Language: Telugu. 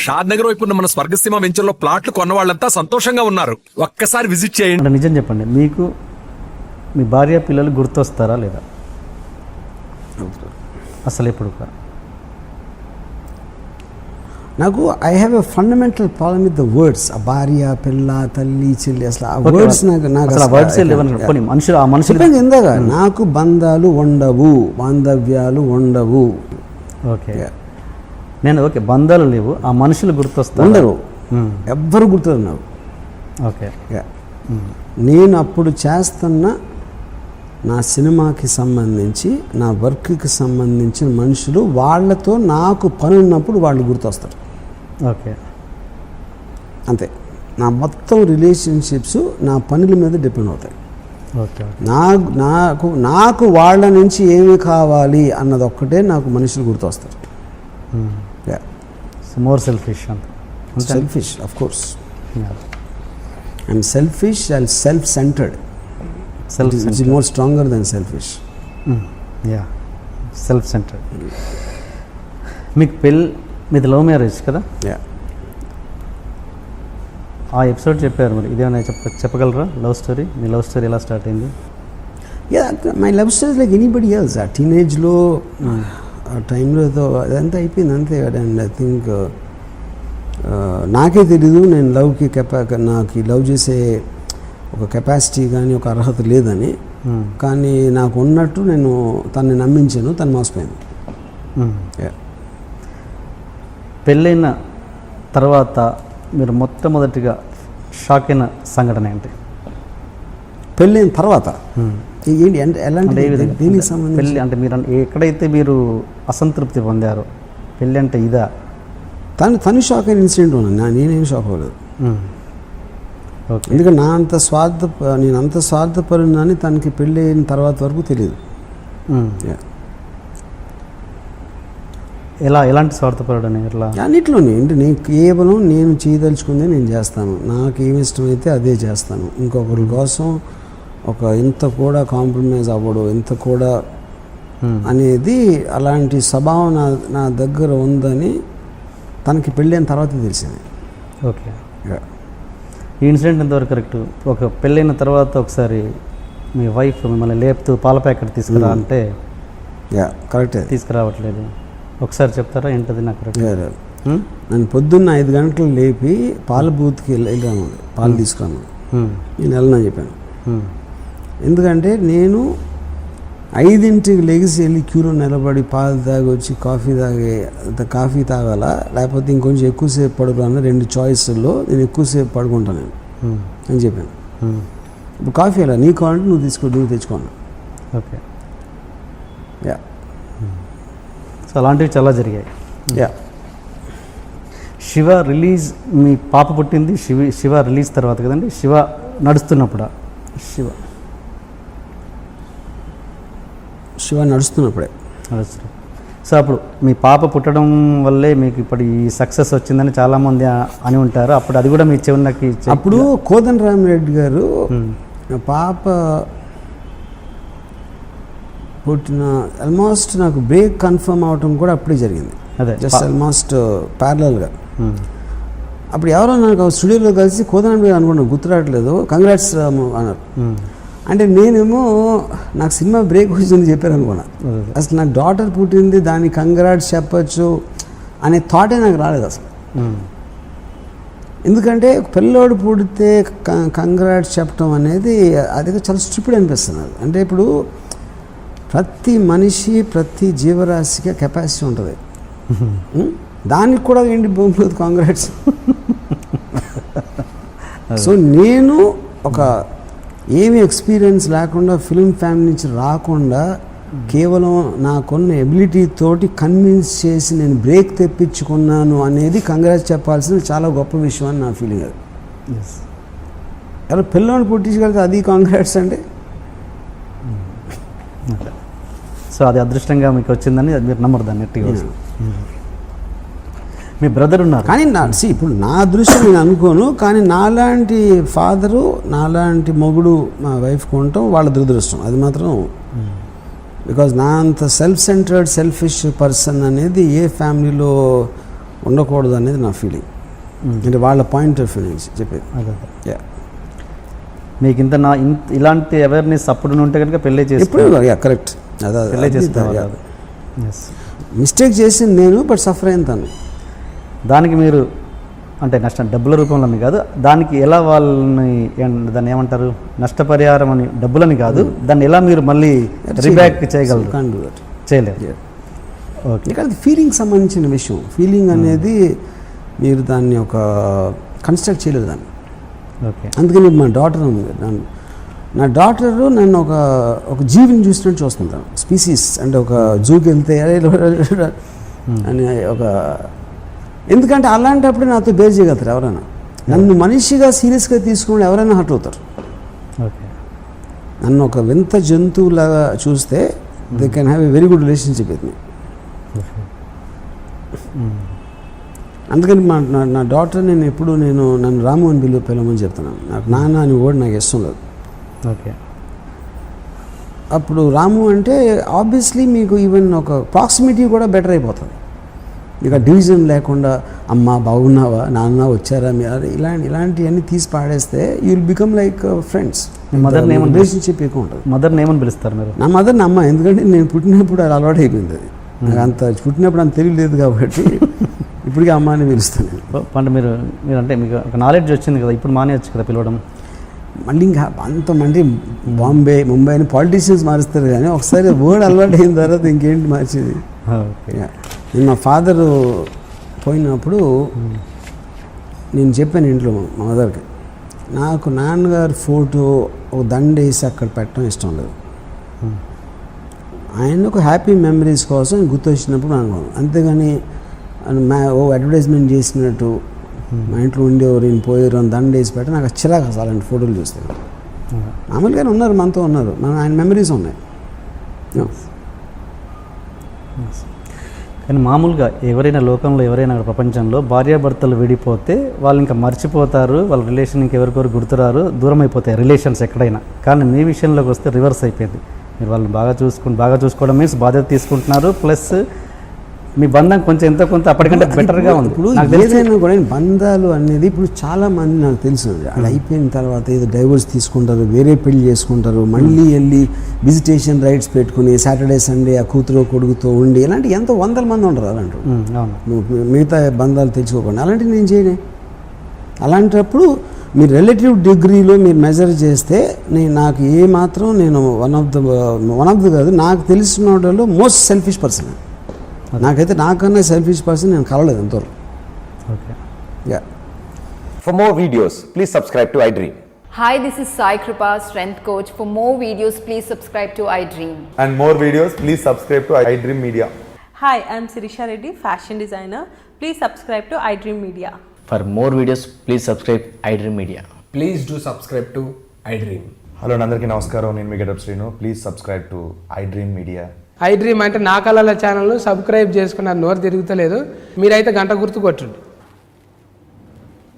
షాద్ నగర్ వైపు ఉన్న మన స్వర్గసీమ వెంచర్లో ప్లాట్లు కొన్న వాళ్ళంతా సంతోషంగా ఉన్నారు. ఒక్కసారి విజిట్ చేయండి. అంటే నిజం చెప్పండి, మీకు మీ భార్య పిల్లలు గుర్తొస్తారా లేదా? అసలు ఎప్పుడు నాకు I have a fundamental problem with the words. భార్య, పిల్ల, తల్లి, చెల్లి, అసలు ఆ వర్డ్స్ చెప్పింది ఇందాక. నాకు బంధాలు ఉండవు, బాంధవ్యాలు ఉండవు. ఓకే, నేను ఓకే బంధాలు లేవు, ఆ మనుషులు గుర్తొస్తారు? ఉండరు, ఎవ్వరు గుర్తున్నారు నాకు. ఓకే, నేను అప్పుడు చేస్తున్న నా సినిమాకి సంబంధించి, నా వర్క్కి సంబంధించిన మనుషులు, వాళ్ళతో నాకు పని ఉన్నప్పుడు వాళ్ళు గుర్తొస్తారు. ఓకే, అంతే. నా మొత్తం రిలేషన్షిప్స్ నా పనుల మీద డిపెండ్ అవుతాయి. ఓకే, నాకు వాళ్ళ నుంచి ఏమి కావాలి అన్నది ఒక్కటే నాకు మనుషులు గుర్తొస్తారు. More selfish. Selfish, of course. I'm selfish and self centred. It's more stronger than selfish. Yeah, self centered. మీకు మీది లవ్ మ్యారేజ్ కదా? Yeah. ఆ ఎపిసోడ్ చెప్పారు, మరి ఇదేమైనా చెప్పగలరా? లవ్ స్టోరీ, మీ లవ్ స్టోరీ ఎలా స్టార్ట్ అయింది? Yeah, my love story is like anybody else. ఆ టీనేజ్లో ఆ టైంలో అదంతా అయిపోయింది అంతే. అండ్ ఐ థింక్ నాకే తెలీదు నేను లవ్కి నాకు లవ్ చేసే ఒక కెపాసిటీ కానీ ఒక అర్హత లేదని. కానీ నాకు ఉన్నట్టు నేను తనని నమ్మించాను, తను మోసపోయింది. పెళ్ళైన తర్వాత మీరు మొట్టమొదటిగా షాక్ అయిన సంఘటన ఏంటి? పెళ్ళైన తర్వాత ఏంటి అంటే ఎలాంటి దీనికి సంబంధించి? పెళ్ళి అంటే మీరు ఎక్కడైతే మీరు అసంతృప్తి పొందారో, పెళ్ళి అంటే ఇదా? తను షాక్ అయిన ఇన్సిడెంట్ ఉన్నా, నేనేం షాక్ అవ్వలేదు. ఎందుకంటే నేను అంత స్వార్థపరునని తనకి పెళ్ళి అయిన తర్వాత వరకు తెలియదు. ఎలాంటి స్వార్థపరుడని? అన్నిట్లోనే అంటే నేను కేవలం నేను చేయదలుచుకుందే నేను చేస్తాను, నాకు ఏమి ఇష్టమైతే అదే చేస్తాను. ఇంకొకరి కోసం ఇంత కూడా కాంప్రమైజ్ అవ్వడు, ఇంత కూడా అనేది అలాంటి స్వభావం నా దగ్గర ఉందని తనకి పెళ్ళి అయిన తర్వాత తెలిసింది. ఓకే, ఈ ఇన్సిడెంట్ ఎంతవరకు కరెక్ట్? ఒక పెళ్ళైన తర్వాత ఒకసారి మీ వైఫ్ మిమ్మల్ని లేపుతూ పాల ప్యాకెట్ తీసుకురా అంటే కరెక్టే, తీసుకురావట్లేదు. ఒకసారి చెప్తారా ఏంటది? నాకు నన్ను పొద్దున్న 5 గంటలు లేపి పాల బూత్కి వెళ్ళాను, పాలు తీసుకురాను. నేను వెళ్ళనని చెప్పాను. ఎందుకంటే నేను 5ంటికి లెగిసి వెళ్ళి క్యూలో నిలబడి పాలు తాగి వచ్చి కాఫీ తాగాల, లేకపోతే ఇంకొంచెం ఎక్కువసేపు పడుకోవాలన్న 2 చాయిస్ల్లో నేను ఎక్కువసేపు పడుకుంటాను అని చెప్పాను. ఇప్పుడు కాఫీ అలా నీకు కావాలంటే నువ్వు తెచ్చుకోను. ఓకే, సో అలాంటివి చాలా జరిగాయి. శివ రిలీజ్, మీ పాప పుట్టింది శివ రిలీజ్ తర్వాత కదండి? శివ నడుస్తున్నప్పుడా? శివ నడుస్తున్నప్పుడే. సో అప్పుడు మీ పాప పుట్టడం వల్లే మీకు ఇప్పుడు ఈ సక్సెస్ వచ్చిందని చాలామంది అని ఉంటారు. అప్పుడు అది కూడా మీ చెవున్నకి అప్పుడు కోదండరామిరెడ్డి గారు పాప పుట్టిన ఆల్మోస్ట్ నాకు బ్రేక్ కన్ఫర్మ్ అవటం కూడా అప్పుడే జరిగింది. అదే జస్ట్ ఆల్మోస్ట్ ప్యారలల్గా. అప్పుడు ఎవరో నాకు స్టూడియోలో కలిసి కోదండరామిరెడ్డి గారు అనుకున్నాను, గుర్తురావట్లేదు, కంగ్రాట్స్ అన్నారు. అంటే నేనేమో నాకు సినిమా బ్రేక్ వచ్చిందని చెప్పారు అనుకున్నా. అసలు నాకు డాటర్ పుట్టింది, దానికి కంగ్రాట్స్ చెప్పచ్చు అనే థాటే నాకు రాలేదు అసలు. ఎందుకంటే పిల్లోడు పుడితే కంగ్రాట్స్ చెప్పడం అనేది అది చాలా స్టూపిడ్ అనిపిస్తుంది. అంటే ఇప్పుడు ప్రతి మనిషి, ప్రతి జీవరాశికి కెపాసిటీ ఉంటుంది. దానికి కూడా ఏంటి భూమిలో కాంగ్రాట్స్. సో నేను ఏమీ ఎక్స్పీరియన్స్ లేకుండా, ఫిల్మ్ ఫ్యామిలీ నుంచి రాకుండా, కేవలం నాకున్న ఎబిలిటీ తోటి కన్విన్స్ చేసి నేను బ్రేక్ తెప్పించుకున్నాను అనేది కంగ్రాట్స్ చెప్పాల్సిన చాలా గొప్ప విషయం అని నా ఫీలింగ్. అది ఎవరు పిల్లల్ని పుట్టించగలిగితే అది కాంగ్రాట్స్ అంటే. సో అది అదృష్టంగా మీకు వచ్చిందని మీరు నమ్మరు దాన్ని. మీ బ్రదర్ ఉన్నారు కానీ ఇప్పుడు నా అదృష్టం నేను అనుకోను, కానీ నాలాంటి ఫాదరు, నాలాంటి మొగుడు మా వైఫ్కి ఉండటం వాళ్ళ దురదృష్టం. అది మాత్రం బికాజ్ నా అంత సెల్ఫ్ సెంటర్డ్, సెల్ఫిష్ పర్సన్ అనేది ఏ ఫ్యామిలీలో ఉండకూడదు అనేది నా ఫీలింగ్. అంటే వాళ్ళ పాయింట్ ఆఫ్ వ్యూ నుంచి చెప్పేది. యా, మీకు ఇలాంటి అవేర్నెస్ అప్పుడు ఉంటే కనుక పెళ్ళి ఎప్పుడు కరెక్ట్. పెళ్ళి చేసుకోవాలి. మిస్టేక్ చేసింది నేను, బట్ సఫర్ అయిన తను. దానికి మీరు అంటే నష్టం డబ్బుల రూపంలోని కాదు, దానికి ఎలా వాళ్ళని దాన్ని ఏమంటారు, నష్టపరిహారం అని డబ్బులని కాదు, దాన్ని ఎలా మీరు మళ్ళీ రీబ్యాక్ చేయగలరు? చేయలేరు. ఓకే, ఇక అది ఫీలింగ్ సంబంధించిన విషయం. ఫీలింగ్ అనేది మీరు దాన్ని ఒక కన్స్ట్రక్ట్ చేయలేదు దాన్ని. ఓకే, అందుకని మా డాటర్ ఉంది, నా డాటరు నన్ను ఒక జీవిని చూసినట్టు చూస్తుంటాను. స్పీసీస్ అంటే ఒక జూకి వెళ్తే అని ఎందుకంటే అలాంటప్పుడు నాతో బేర్ చేయగలుగుతారు ఎవరైనా. నన్ను మనిషిగా సీరియస్గా తీసుకుని ఎవరైనా హర్ట్ అవుతారు. ఓకే, నన్ను ఒక వింత జంతువులాగా చూస్తే they can have a very good relationship with me. అందుకని నా డాటర్ నేను ఎప్పుడు నన్ను రాము అని పిలవమని చెప్తున్నాను. నాకు నాన్న అని కూడా నాకు ఇష్టం లేదు. ఓకే, అప్పుడు రాము అంటే ఆబ్వియస్లీ మీకు ఈవెన్ ఒక ప్రాక్సిమిటీ కూడా బెటర్ అయిపోతుంది. ఇక డివిజన్ లేకుండా అమ్మ బాగున్నావా, నాన్న వచ్చారా, ఇలాంటివన్నీ తీసి పాడేస్తే you will become like friends. Mother relationship ఎక్కువ ఉంటుంది. మదర్ని ఏమని పిలుస్తారు మీరు? నా మదర్ నా అమ్మ, ఎందుకంటే నేను పుట్టినప్పుడు అది అలవాటు అయిపోయింది. అది నాకు అంత పుట్టినప్పుడు అంత తెలియలేదు కాబట్టి ఇప్పటికీ అమ్మ అని పిలుస్తాను. అంటే మీరు అంటే మీకు ఒక నాలెడ్జ్ వచ్చింది కదా, ఇప్పుడు మానేయచ్చు కదా పిలవడం. మళ్ళీ ఇంకా అంతమంది బాంబే ముంబై అని పాలిటీషియన్స్ మారుస్తారు, కానీ ఒకసారి వర్డ్ అలవాటు అయిన తర్వాత ఇంకేంటి మార్చేది. నేను మా ఫాదరు పోయినప్పుడు నేను చెప్పాను ఇంట్లో మా మదర్కి, నాకు నాన్నగారు ఫోటో ఒక దండ వేసి అక్కడ పెట్టడం ఇష్టం లేదు. ఆయన ఒక హ్యాపీ మెమరీస్ కోసం గుర్తొచ్చినప్పుడు అనుకోను, అంతేగాని అడ్వర్టైజ్మెంట్ చేసినట్టు మా ఇంట్లో ఉండేవారు నేను పోయారు అని దండ వేసి పెట్ట నాకు చిరాకు అసలు అలాంటి ఫోటోలు చూస్తాను. మామూలుగానే ఉన్నారు, మనతో ఉన్నారు, ఆయన మెమరీస్ ఉన్నాయి. కానీ మామూలుగా ఎవరైనా లోకంలో ఎవరైనా ప్రపంచంలో భార్యాభర్తలు విడిపోతే వాళ్ళు ఇంకా మర్చిపోతారు, వాళ్ళ రిలేషన్ ఇంకెవరికొరు గుర్తురారు, దూరం అయిపోతాయి రిలేషన్స్ ఎక్కడైనా. కానీ మీ విషయంలోకి వస్తే రివర్స్ అయిపోయింది. మీరు వాళ్ళని బాగా చూసుకోవడం మీన్స్ బాధ్యత తీసుకుంటున్నారు, ప్లస్ మీ బంధం కొంచెం ఎంతో కొంత అప్పటికంటే బెటర్గా ఉంది. ఇప్పుడు ఏదైనా కూడా బంధాలు అనేది ఇప్పుడు చాలా మంది నాకు తెలుసు అది అయిపోయిన తర్వాత ఏదో డైవోర్స్ తీసుకుంటారు, వేరే పెళ్లి చేసుకుంటారు, మళ్ళీ వెళ్ళి విజిటేషన్ రైట్స్ పెట్టుకుని సాటర్డే సండే ఆ కూతురు కొడుకుతో ఉండి ఇలాంటి ఎంతో వందల మంది ఉంటారు అలాంటి మిగతా బంధాలు తెచ్చుకోకుండా. అలాంటివి నేను చేయనే. అలాంటప్పుడు మీ రిలేటివ్ డిగ్రీలో మీరు మెజర్ చేస్తే నాకు ఏమాత్రం నేను వన్ ఆఫ్ ద కాదు, నాకు తెలిసిన వాళ్ళలో మోస్ట్ సెల్ఫిష్ పర్సన్. నాకైతే నాకన్నా సెల్ఫిష్ పర్సన్ నేను కలవలేదు ఎంతవరకు. Okay, For more videos, please subscribe to iDream. Hi, this is Sai Kripa, strength coach. For more videos, please subscribe to iDream. And more videos, please subscribe to iDream Media. Hi, I'm Sirisha Reddy, fashion designer. Please subscribe to iDream Media. For more videos, please subscribe iDream Media. Please do subscribe to iDream. Hello అందరికీ నమస్కారం, నేను మీ getup Srinu. Please subscribe to iDream Media. iDream అంటే నా కళల ఛానల్ సబ్స్క్రైబ్ చేసుకున్నారు, నోరు తిరుగుతలేదు. మీరైతే గంట గుర్తు కొట్టండి.